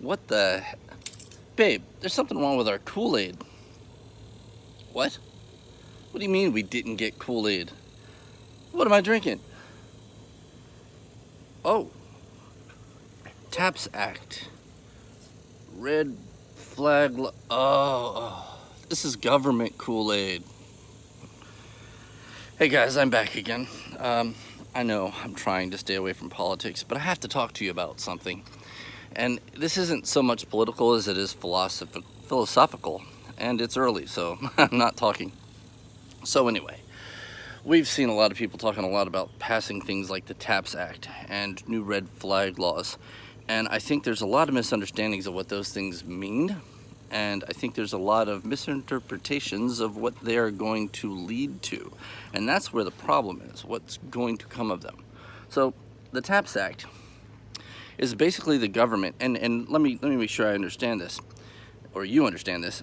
What the? Babe, there's something wrong with our Kool-Aid. What? What do you mean we didn't get Kool-Aid? What am I drinking? Oh, TAPS Act. Red flag. Oh, this is government Kool-Aid. Hey guys, I'm back again. I know I'm trying to stay away from politics, but I have to talk to you about something. And this isn't so much political as it is philosophical, and it's early, so I'm not talking. So anyway, we've seen a lot of people talking a lot about passing things like the TAPS Act and new red flag laws, and I think there's a lot of misunderstandings of what those things mean, and I think there's a lot of misinterpretations of what they are going to lead to, and that's where the problem is, what's going to come of them. So the TAPS Act is basically the government, and let me make sure I understand this, or you understand this.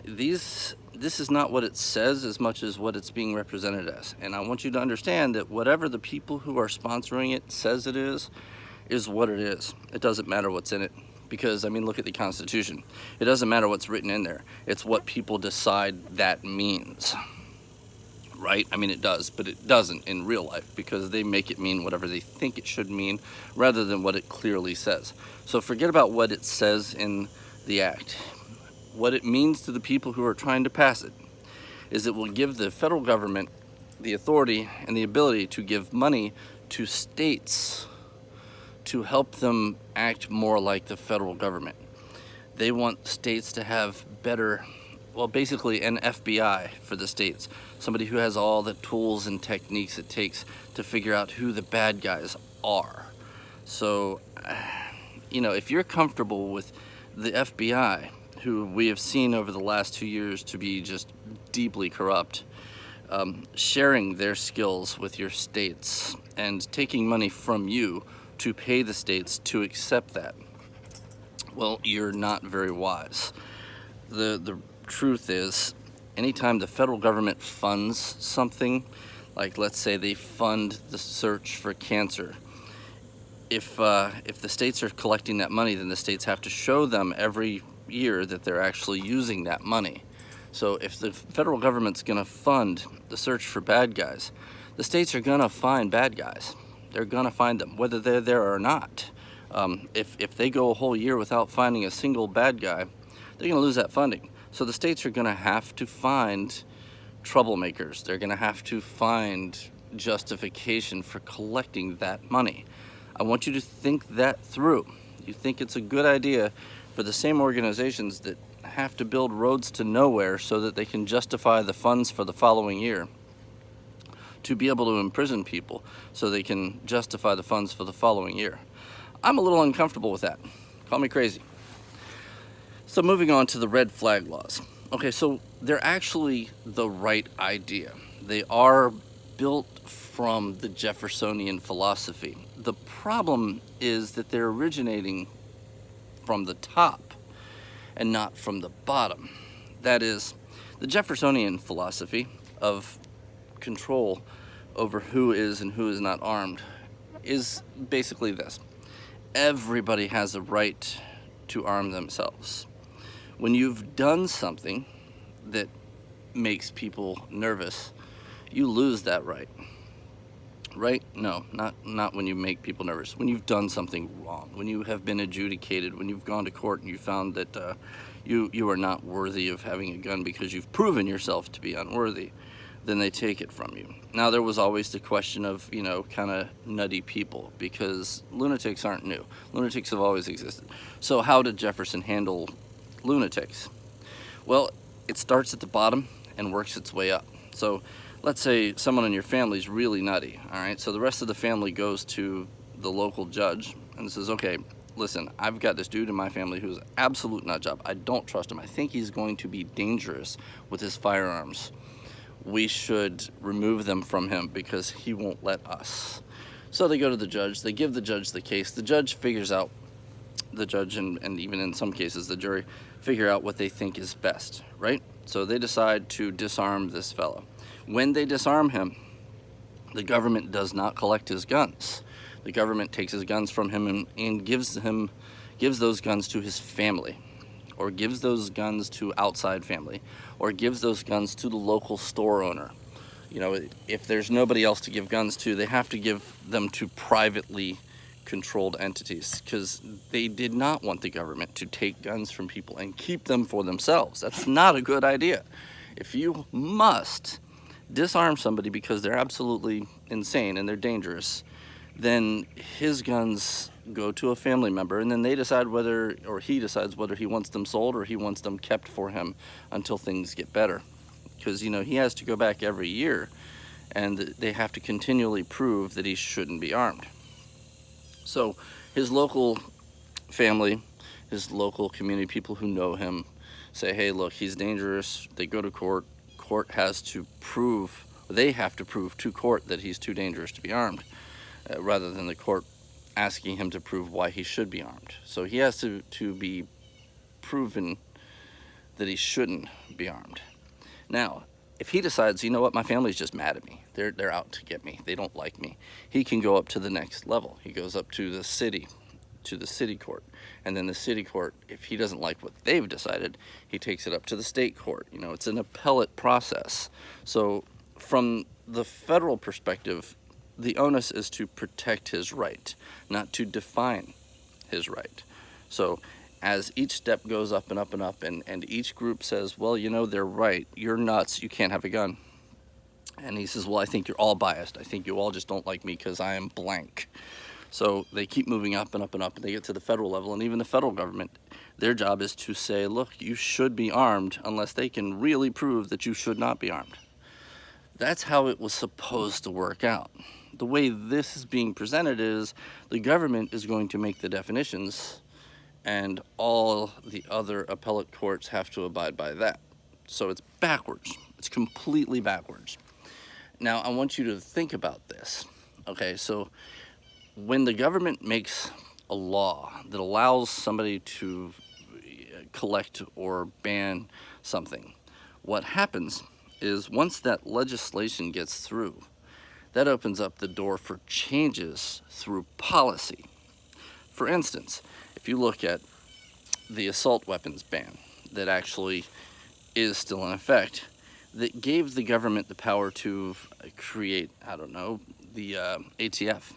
This is not what it says as much as what it's being represented as, and I want you to understand that whatever the people who are sponsoring it says it is what it is. It doesn't matter what's in it, because I mean, look at the Constitution. It doesn't matter what's written in there. It's what people decide that means. Right? I mean, it does, but it doesn't in real life, because they make it mean whatever they think it should mean rather than what it clearly says. So forget about what it says in the act. What it means to the people who are trying to pass it is it will give the federal government the authority and the ability to give money to states to help them act more like the federal government. They want states to have better, well, basically an FBI for the states. Somebody who has all the tools and techniques it takes to figure out who the bad guys are. So, if you're comfortable with the FBI, who we have seen over the last 2 years to be just deeply corrupt, sharing their skills with your states and taking money from you to pay the states to accept that, well, you're not very wise. The truth is, anytime the federal government funds something, like let's say they fund the search for cancer, if the states are collecting that money, then the states have to show them every year that they're actually using that money. So if the federal government's going to fund the search for bad guys, the states are going to find bad guys. They're going to find them, whether they're there or not. If they go a whole year without finding a single bad guy, they're going to lose that funding. So the states are going to have to find troublemakers. They're going to have to find justification for collecting that money. I want you to think that through. You think it's a good idea for the same organizations that have to build roads to nowhere so that they can justify the funds for the following year to be able to imprison people so they can justify the funds for the following year. I'm a little uncomfortable with that. Call me crazy. So moving on to the red flag laws. Okay, so they're actually the right idea. They are built from the Jeffersonian philosophy. The problem is that they're originating from the top and not from the bottom. That is, the Jeffersonian philosophy of control over who is and who is not armed is basically this. Everybody has a right to arm themselves. When you've done something that makes people nervous, you lose that right. Right? No, not when you make people nervous. When you've done something wrong, when you have been adjudicated, when you've gone to court and you found that you are not worthy of having a gun because you've proven yourself to be unworthy, then they take it from you. Now, there was always the question of, kind of nutty people, because lunatics aren't new. Lunatics have always existed. So how did Jefferson handle lunatics? Well, it starts at the bottom and works its way up. So let's say someone in your family is really nutty, all right? So the rest of the family goes to the local judge and says, okay, listen, I've got this dude in my family who's an absolute nut job. I don't trust him. I think he's going to be dangerous with his firearms. We should remove them from him because he won't let us. So they go to the judge. They give the judge the case. The judge figures out, the judge and even in some cases the jury, figure out what they think is best, right? So they decide to disarm this fellow. When they disarm him, the government does not collect his guns. The government takes his guns from him and gives gives those guns to his family, or gives those guns to outside family, or gives those guns to the local store owner. You know, if there's nobody else to give guns to, they have to give them to privately controlled entities, because they did not want the government to take guns from people and keep them for themselves. That's not a good idea. If you must disarm somebody because they're absolutely insane and they're dangerous, then his guns go to a family member, and then they decide whether, or he decides whether he wants them sold or he wants them kept for him until things get better. Because, you know, he has to go back every year, and they have to continually prove that he shouldn't be armed. So his local family, his local community, people who know him, say, hey, look, he's dangerous. They go to court. Court has to prove, they have to prove to court that he's too dangerous to be armed, rather than the court asking him to prove why he should be armed. So he has to be proven that he shouldn't be armed. Now, if he decides, you know what, my family's just mad at me, they're out to get me, they don't like me, he can go up to the next level. He goes up to the city court, and then the city court, if he doesn't like what they've decided, he takes it up to the state court. You know, it's an appellate process. So from the federal perspective, the onus is to protect his right, not to define his right. So as each step goes up and up and up, and each group says, well, you know, they're right, you're nuts, you can't have a gun. And he says, well, I think you're all biased. I think you all just don't like me because I am blank. So they keep moving up and up and up, and they get to the federal level, and even the federal government, their job is to say, look, you should be armed unless they can really prove that you should not be armed. That's how it was supposed to work out. The way this is being presented is the government is going to make the definitions, and all the other appellate courts have to abide by that. So it's backwards. It's completely backwards. Now, I want you to think about this. Okay, so when the government makes a law that allows somebody to collect or ban something, what happens is once that legislation gets through, that opens up the door for changes through policy. For instance, if you look at the assault weapons ban that actually is still in effect, that gave the government the power to create, I don't know, the ATF.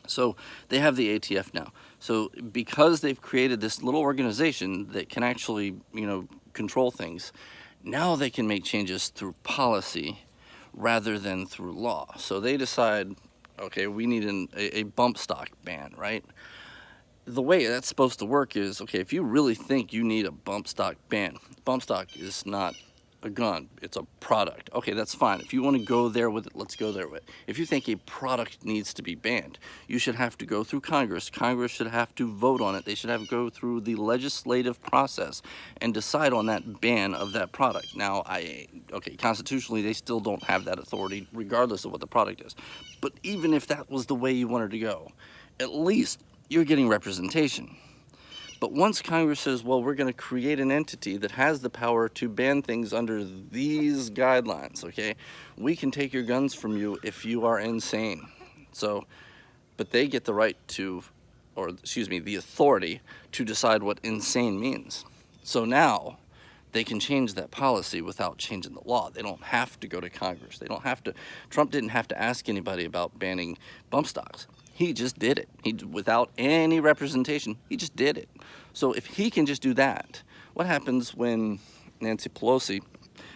So they have the ATF now. So because they've created this little organization that can actually, you know, control things, now they can make changes through policy rather than through law. So they decide, okay, we need a bump stock ban, right? The way that's supposed to work is, okay, if you really think you need a bump stock ban, bump stock is not a gun, it's a product. Okay, that's fine. If you want to go there with it, let's go there with it. If you think a product needs to be banned, you should have to go through Congress. Congress should have to vote on it. They should have to go through the legislative process and decide on that ban of that product. Now, okay, constitutionally, they still don't have that authority, regardless of what the product is. But even if that was the way you wanted to go, at least you're getting representation. But once Congress says, well, we're going to create an entity that has the power to ban things under these guidelines, okay, we can take your guns from you if you are insane. So, but they get the right to, or excuse me, the authority to decide what insane means. So now they can change that policy without changing the law. They don't have to go to Congress. They don't have to, Trump didn't have to ask anybody about banning bump stocks. He just did it. Without any representation, he just did it. So if he can just do that, what happens when Nancy Pelosi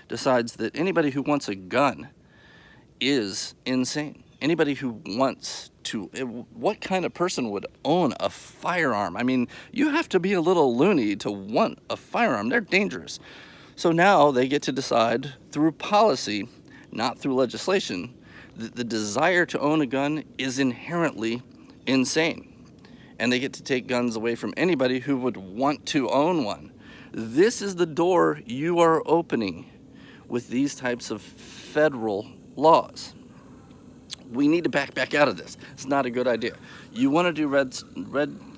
decides that anybody who wants a gun is insane? Anybody who wants to, what kind of person would own a firearm? I mean, you have to be a little loony to want a firearm. They're dangerous. So now they get to decide through policy, not through legislation, that the desire to own a gun is inherently insane. And they get to take guns away from anybody who would want to own one. This is the door you are opening with these types of federal laws. We need to back out of this. It's not a good idea. You want to do red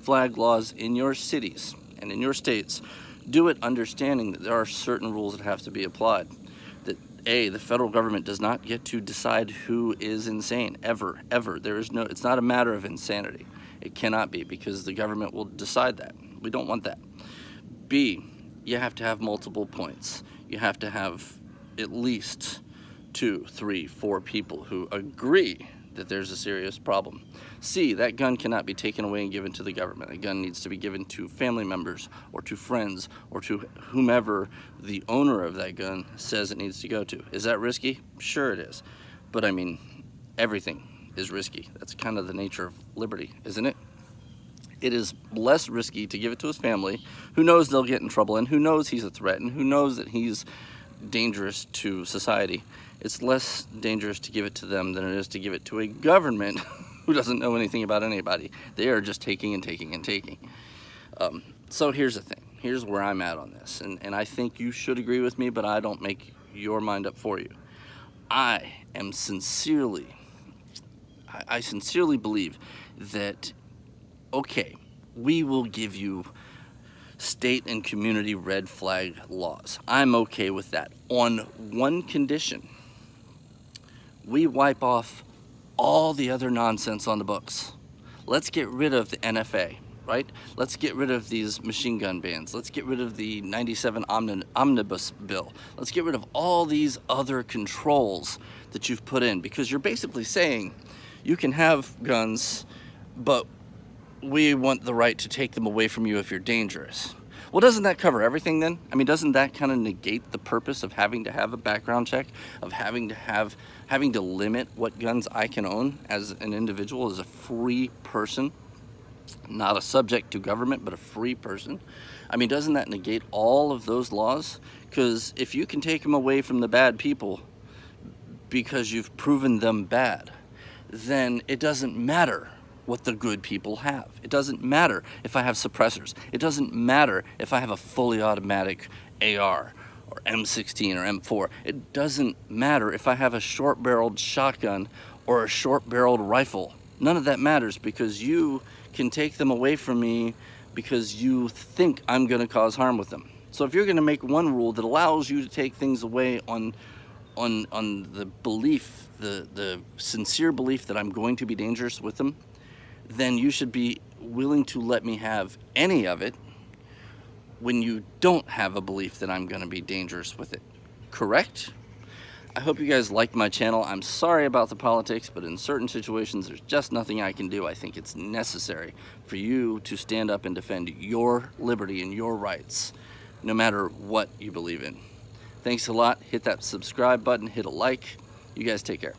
flag laws in your cities and in your states, do it understanding that there are certain rules that have to be applied. That the federal government does not get to decide who is insane, ever. There is no, it's not a matter of insanity. It cannot be, because the government will decide that. We don't want that. B, you have to have multiple points. You have to have at least 2, 3, 4 people who agree that there's a serious problem. C, that gun cannot be taken away and given to the government. A gun needs to be given to family members or to friends or to whomever the owner of that gun says it needs to go to. Is that risky? Sure it is. But I mean, everything is risky. That's kind of the nature of liberty, isn't it? It is less risky to give it to his family, who knows they'll get in trouble and who knows he's a threat and who knows that he's dangerous to society. It's less dangerous to give it to them than it is to give it to a government who doesn't know anything about anybody. They are just taking and taking and taking. So here's the thing. Here's where I'm at on this. And I think you should agree with me, but I don't make your mind up for you. I sincerely believe that, okay, we will give you state and community red flag laws. I'm okay with that, on one condition: we wipe off all the other nonsense on the books. Let's get rid of the NFA, right? Let's get rid of these machine gun bans. Let's get rid of the 97 omnibus bill. Let's get rid of all these other controls that you've put in, because you're basically saying you can have guns, but we want the right to take them away from you if you're dangerous. Well, doesn't that cover everything then? I mean, doesn't that kind of negate the purpose of having to have a background check, of having to limit what guns I can own as an individual, as a free person, not a subject to government, but a free person? I mean, doesn't that negate all of those laws? Because if you can take them away from the bad people because you've proven them bad, then it doesn't matter what the good people have. It doesn't matter if I have suppressors. It doesn't matter if I have a fully automatic AR or M16 or M4. It doesn't matter if I have a short-barreled shotgun or a short-barreled rifle. None of that matters, because you can take them away from me because you think I'm going to cause harm with them. So if you're going to make one rule that allows you to take things away on the belief, the sincere belief that I'm going to be dangerous with them, then you should be willing to let me have any of it when you don't have a belief that I'm going to be dangerous with it. Correct? I hope you guys liked my channel. I'm sorry about the politics, but in certain situations, there's just nothing I can do. I think it's necessary for you to stand up and defend your liberty and your rights, no matter what you believe in. Thanks a lot. Hit that subscribe button, hit a like. You guys take care.